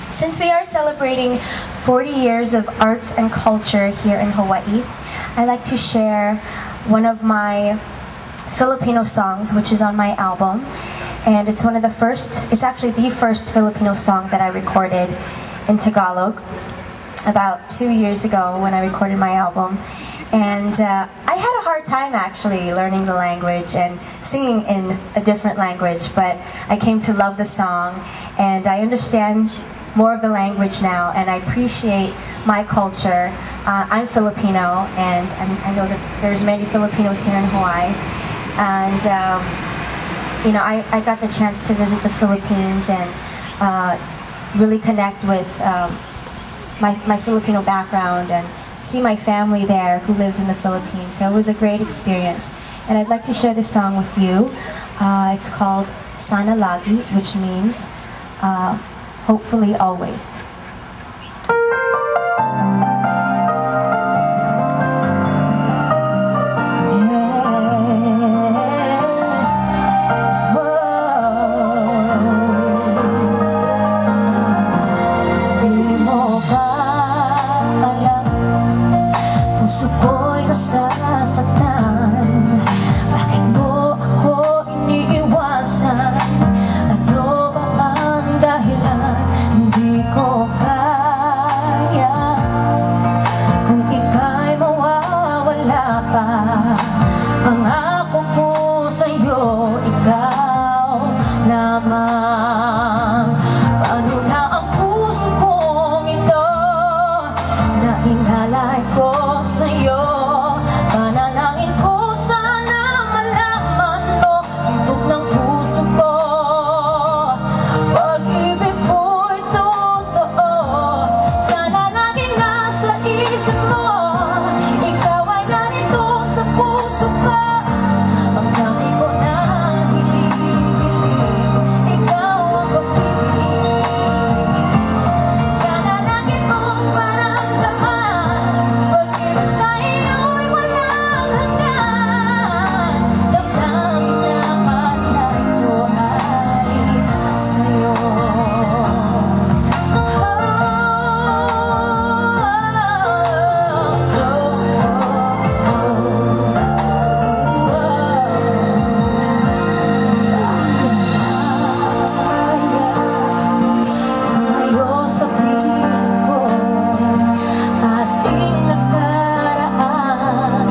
Since we are celebrating 40 years of arts and culture here in Hawaii, I'd like to share one of my Filipino songs, which is on my album. And it's it's actually the first Filipino song that I recorded in Tagalog about 2 years ago when I recorded my album. And I had a hard time actually learning the language and singing in a different language, but I came to love the song and I understand more of the language now and I appreciate my culture. I'm Filipino and I know that there's many Filipinos here in Hawaii. And you know, I got the chance to visit the Philippines and really connect with my Filipino background and see my family there who lives in the Philippines. So it was a great experience. And I'd like to share this song with you. It's called Sana Lagi, which means hopefully always. Puso ko'y nasasaktan. Bakit mo ako iniiwasan? Ano ba ang dahilan? Hindi ko kaya. Kung ika'y mawawala pa, pangako ko sa'yo, ikaw lamang. Paano na ang puso kong ito na inalay ko sa'yo? Panalangin ko sana malaman mo tibok ng puso ko. Pag-ibig ko'y totoo, sana lagi nasa isip mo. Ikaw ay narito sa puso ko. Ang dami ko na hinihiling, ikaw ang pag-ibig. Sana lagi mong maramdaman, pag-ibig sa'yo'y walang hanggan. Damdamin na alay ko ay sa'yo. Tumayo sa piling ko, ating nakaraan,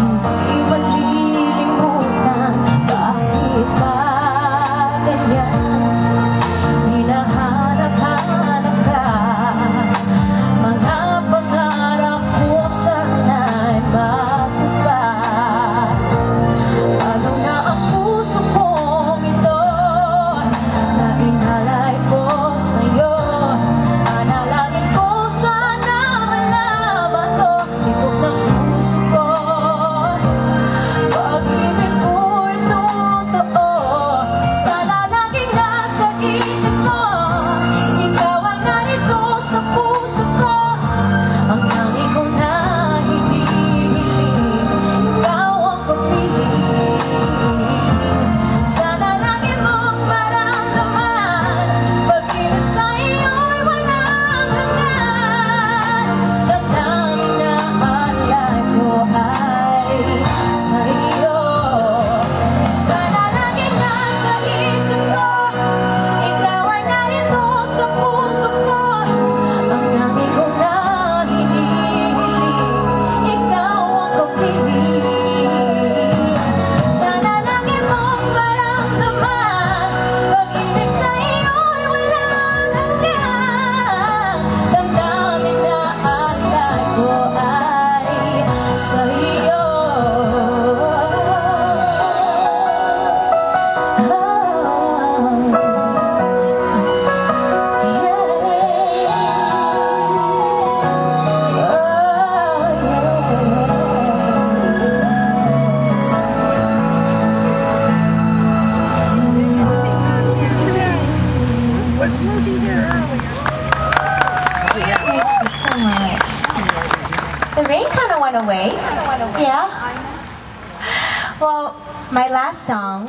hindi malilimutan. Bakit ba ganyan? Hinahanap-hanap ka, mga pangarap ko sana'y matupad. Ano na ang puso kong ito na inalay ko sa'yo? Panalangin ko sana malaman mo tibok ng puso ko. Pag-ibig ko'y totoo, sana lagi nasa isip mo. Ikaw ang narito sa puso ko. Ang tangi ko na hinihiling, ikaw ang pag-ibig. Sana lagi mong maramdaman, pag-ibig sa'yo'y walang hanggan. Damdamin na alay ko ay sa'yo. Sana lagi nasa isip mo, ikaw ay narito sa puso ko. Ang tangi ko na hinihiling, ikaw ang pag-ibig. Sana lagi mong maramdaman, pag-ibig sa'yo'y walang hanggan. Damdamin na alay ko ay sa'yo. Thank you so much. The rain kind of went away. Yeah. Well, my last song